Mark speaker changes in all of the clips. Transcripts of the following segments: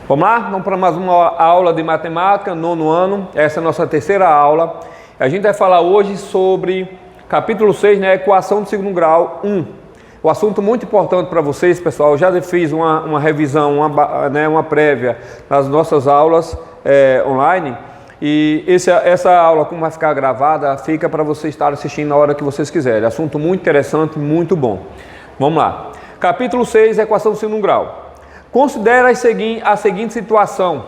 Speaker 1: Vamos lá? Vamos para mais uma aula de matemática, nono ano. Essa é a nossa terceira aula. A gente vai falar hoje sobre capítulo 6, né? Equação de segundo grau 1. O assunto muito importante para vocês, pessoal. Eu já fiz uma revisão, uma prévia nas nossas aulas online. E essa aula, como vai ficar gravada, fica para vocês estarem assistindo na hora que vocês quiserem. Assunto muito interessante, muito bom. Vamos lá. Capítulo 6, equação de segundo grau. Considera a seguinte situação.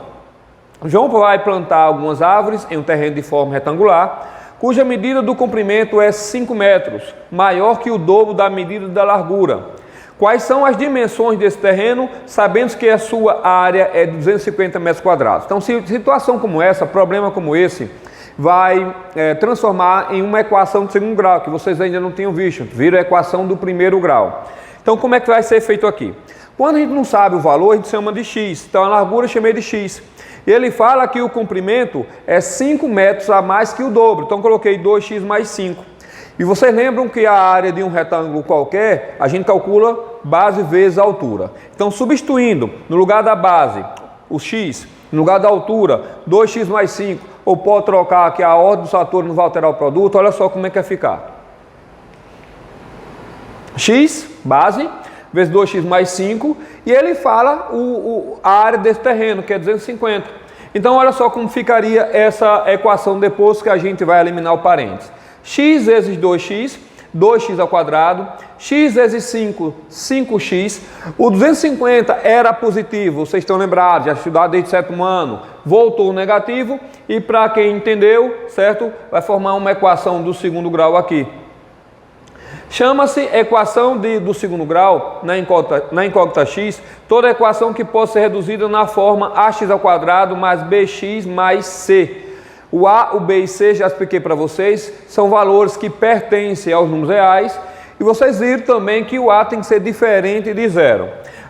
Speaker 1: João vai plantar algumas árvores em um terreno de forma retangular, cuja medida do comprimento é 5 metros, maior que o dobro da medida da largura. Quais são as dimensões desse terreno, sabendo que a sua área é 250 metros quadrados? Então, situação como essa, problema como esse, vai transformar em uma equação de segundo grau, que vocês ainda não tinham visto, vira a equação do primeiro grau. Então, como é que vai ser feito aqui? Quando a gente não sabe o valor, a gente chama de x. Então, a largura eu chamei de x. E ele fala que o comprimento é 5 metros a mais que o dobro. Então, coloquei 2x mais 5. E vocês lembram que a área de um retângulo qualquer, a gente calcula base vezes a altura. Então, substituindo no lugar da base, o x, no lugar da altura, 2x mais 5, ou pode trocar aqui a ordem dos fatores, não vai alterar o produto, olha só como é que vai ficar. X, base, vezes 2x mais 5, e ele fala a área desse terreno, que é 250. Então, olha só como ficaria essa equação depois que a gente vai eliminar o parênteses. X vezes 2x, 2x ao quadrado, x vezes 5, 5x. O 250 era positivo, vocês estão lembrados, já estudaram desde o sétimo ano, voltou negativo, e para quem entendeu, certo, vai formar uma equação do segundo grau aqui. Chama-se equação do segundo grau, na incógnita x, toda equação que pode ser reduzida na forma ax ao quadrado mais bx mais c. O a, o b e c, já expliquei para vocês, são valores que pertencem aos números reais, e vocês viram também que o a tem que ser diferente de zero.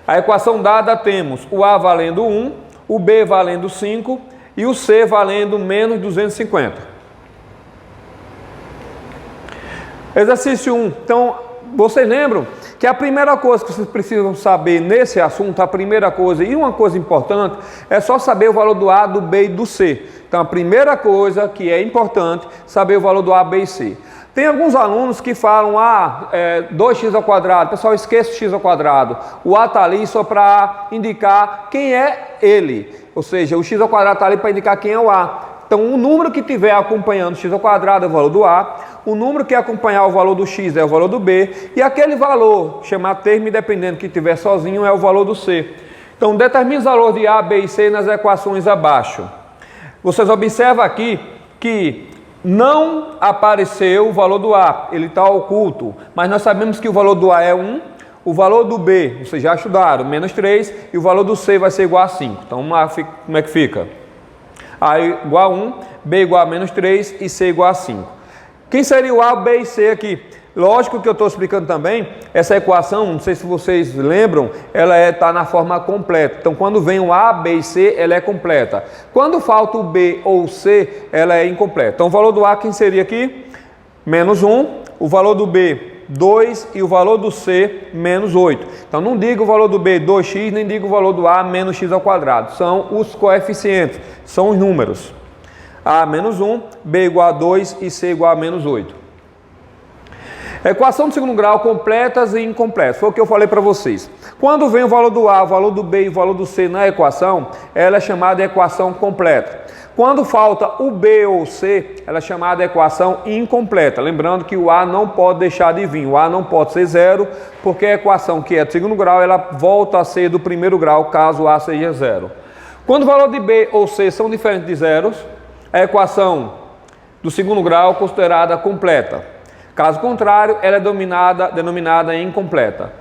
Speaker 1: A equação dada temos o a valendo 1, o b valendo 5 e o c valendo menos 250. Exercício 1. Então, vocês lembram que a primeira coisa que vocês precisam saber nesse assunto, a primeira coisa e uma coisa importante, é só saber o valor do A, do B e do C. Então, a primeira coisa que é importante, saber o valor do A, B e C. Tem alguns alunos que falam, 2x ao quadrado, pessoal, esqueça o x ao quadrado. O A está ali só para indicar quem é ele, ou seja, o x ao quadrado está ali para indicar quem é o A. Então, o número que estiver acompanhando x ao quadrado é o valor do A, o número que acompanhar o valor do x é o valor do B, e aquele valor, chamado termo independente que estiver sozinho, é o valor do C. Então, determine os valores de A, B e C nas equações abaixo. Vocês observam aqui que não apareceu o valor do A, ele está oculto, mas nós sabemos que o valor do A é 1, o valor do B, vocês já estudaram, menos 3, e o valor do C vai ser igual a 5. Então, como é que fica? A igual a 1, B igual a menos 3 e C igual a 5. Quem seria o A, B e C aqui? Lógico que eu estou explicando também, essa equação, não sei se vocês lembram, ela está na forma completa. Então, quando vem o A, B e C, ela é completa. Quando falta o B ou o C, ela é incompleta. Então, o valor do A, quem seria aqui? Menos 1, o valor do B, 2 e o valor do C, menos 8. Então, não diga o valor do B, 2x, nem diga o valor do A, menos x ao quadrado. São os coeficientes, são os números. A menos 1, B igual a 2 e C igual a menos 8. Equação de segundo grau, completas e incompletas. Foi o que eu falei para vocês. Quando vem o valor do A, o valor do B e o valor do C na equação, ela é chamada de equação completa. Quando falta o B ou o C, ela é chamada de equação incompleta. Lembrando que o A não pode deixar de vir. O A não pode ser zero, porque a equação que é de segundo grau, ela volta a ser do primeiro grau, caso o A seja zero. Quando o valor de B ou C são diferentes de zeros, a equação do segundo grau é considerada completa. Caso contrário, ela é denominada incompleta.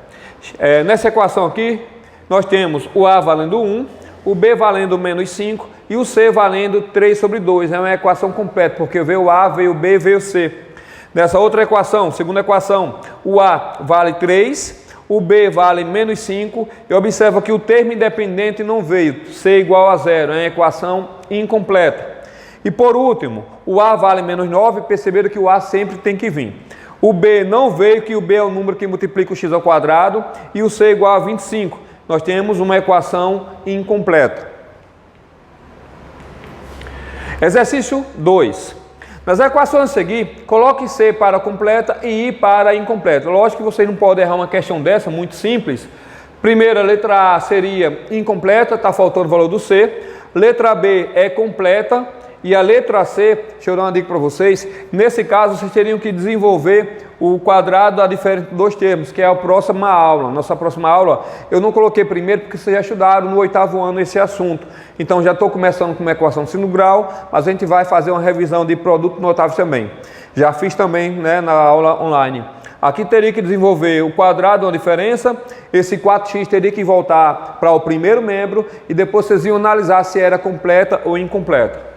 Speaker 1: Nessa equação aqui, nós temos o A valendo 1, o B valendo menos 5 e o C valendo 3 sobre 2. É uma equação completa, porque veio o A, veio o B, veio o C. Nessa outra equação, segunda equação, o A vale 3, o B vale menos 5, e observa que o termo independente não veio, C igual a 0, é uma equação incompleta. E por último, o A vale menos 9, perceberam que o A sempre tem que vir. O B não veio, que o B é o número que multiplica o x ao quadrado, e o C igual a 25. Nós temos uma equação incompleta. Exercício 2. Nas equações a seguir, coloque C para completa e I para incompleta. Lógico que vocês não podem errar uma questão dessa, muito simples. Primeira, letra A seria incompleta, está faltando o valor do C. Letra B é completa. E a letra C, deixa eu dar uma dica para vocês, nesse caso vocês teriam que desenvolver o quadrado da diferença dos dois termos, que é a próxima aula. Nossa próxima aula eu não coloquei primeiro porque vocês já estudaram no 8º ano esse assunto. Então já estou começando com uma equação de segundo grau, mas a gente vai fazer uma revisão de produto notável também. Já fiz também, né, na aula online. Aqui teria que desenvolver o quadrado da diferença, esse 4x teria que voltar para o primeiro membro e depois vocês iam analisar se era completa ou incompleta.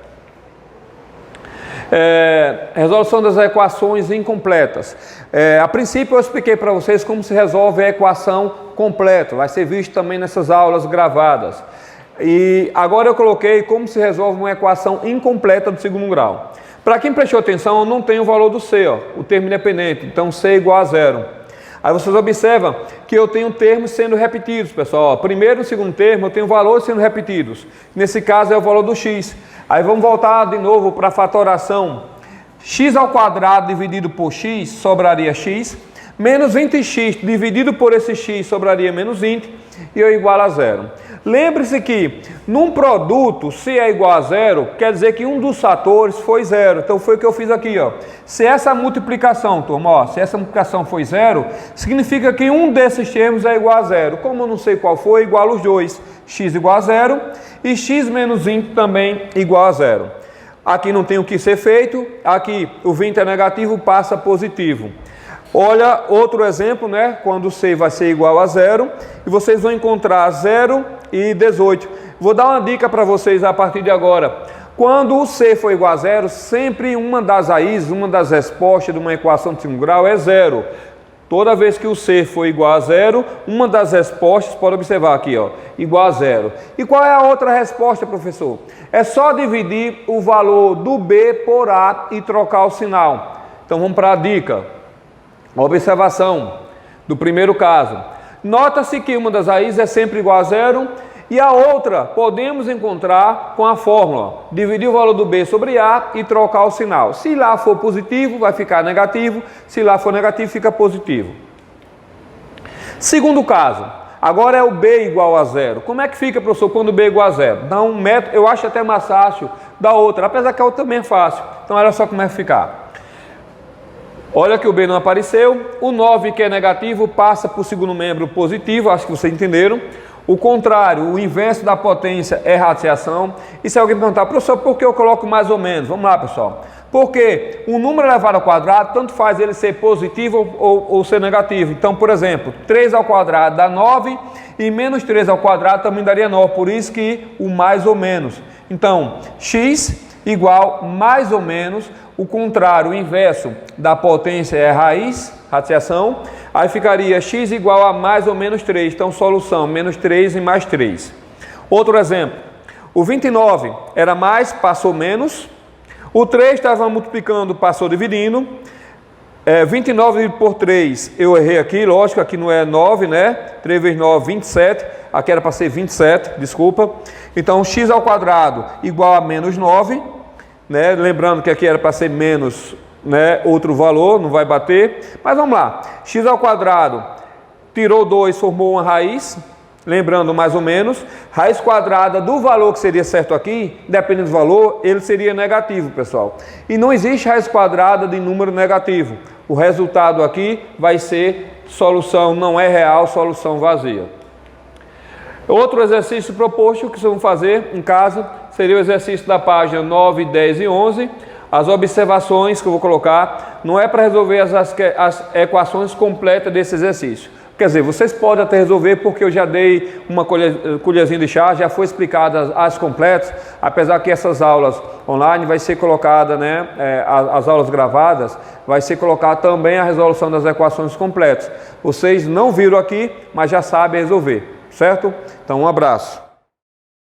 Speaker 1: Resolução das equações incompletas. A princípio eu expliquei para vocês como se resolve a equação completa, vai ser visto também nessas aulas gravadas. E agora eu coloquei como se resolve uma equação incompleta do segundo grau. Para quem prestou atenção, eu não tenho o valor do C, ó, o termo independente, então C igual a zero. Aí vocês observam que eu tenho termos sendo repetidos, pessoal. Primeiro e segundo termo eu tenho valores sendo repetidos. Nesse caso é o valor do x. Aí vamos voltar de novo para a fatoração. X ao quadrado dividido por x sobraria x. Menos 20x dividido por esse x sobraria menos 20. E eu igualo a zero. Lembre-se que num produto, se é igual a zero, quer dizer que um dos fatores foi zero. Então foi o que eu fiz aqui, ó. Se essa multiplicação, turma, ó, se essa multiplicação foi zero, significa que um desses termos é igual a zero. Como eu não sei qual foi, igualo os dois. X igual a zero e x menos 20 também igual a zero. Aqui não tem o que ser feito, aqui o 20 é negativo, passa positivo. Olha outro exemplo, né? Quando C vai ser igual a zero e vocês vão encontrar 0 e 18. Vou dar uma dica para vocês a partir de agora. Quando o C for igual a zero, sempre uma das raízes, uma das respostas de uma equação de segundo grau é zero. Toda vez que o C for igual a zero, uma das respostas, pode observar aqui, ó, igual a zero. E qual é a outra resposta, professor? É só dividir o valor do B por A e trocar o sinal. Então vamos para a dica. Observação do primeiro caso. Nota-se que uma das raízes é sempre igual a zero e a outra podemos encontrar com a fórmula. Dividir o valor do B sobre A e trocar o sinal. Se lá for positivo, vai ficar negativo. Se lá for negativo, fica positivo. Segundo caso. Agora é o B igual a zero. Como é que fica, professor, quando o B é igual a zero? Dá um método, eu acho até mais fácil da outra, apesar que a outra também é fácil. Então olha só como é que ficar. Olha que o B não apareceu, o 9 que é negativo passa para o segundo membro positivo, acho que vocês entenderam. O contrário, o inverso da potência é radiação. E se alguém perguntar, professor, por que eu coloco mais ou menos? Vamos lá, pessoal. Porque o número elevado ao quadrado, tanto faz ele ser positivo ou ser negativo. Então, por exemplo, 3 ao quadrado dá 9 e menos 3 ao quadrado também daria 9, por isso que o mais ou menos. Então, x igual mais ou menos, o contrário, o inverso da potência é raiz, radiação, aí ficaria x igual a mais ou menos 3, então solução, menos 3 e mais 3. Outro exemplo, o 29 era mais, passou menos, o 3 estava multiplicando, passou dividindo, 29 dividido por 3, eu errei aqui, lógico, aqui não é 9, né? 3 vezes 9, 27, aqui era para ser 27, desculpa. Então, x ao quadrado igual a menos 9, né? Lembrando que aqui era para ser menos, né, outro valor, não vai bater. Mas vamos lá, x ao quadrado, tirou 2, formou uma raiz, lembrando mais ou menos, raiz quadrada do valor que seria certo aqui, dependendo do valor, ele seria negativo, pessoal. E não existe raiz quadrada de número negativo. O resultado aqui vai ser solução não é real, solução vazia. Outro exercício proposto que vocês vão fazer em casa seria o exercício da página 9, 10 e 11. As observações que eu vou colocar não é para resolver as equações completas desse exercício. Quer dizer, vocês podem até resolver porque eu já dei uma colherzinha de chá, já foi explicadas as completas, apesar que essas aulas online vai ser colocada, né, as aulas gravadas, vai ser colocada também a resolução das equações completas. Vocês não viram aqui, mas já sabem resolver, certo? Então um abraço.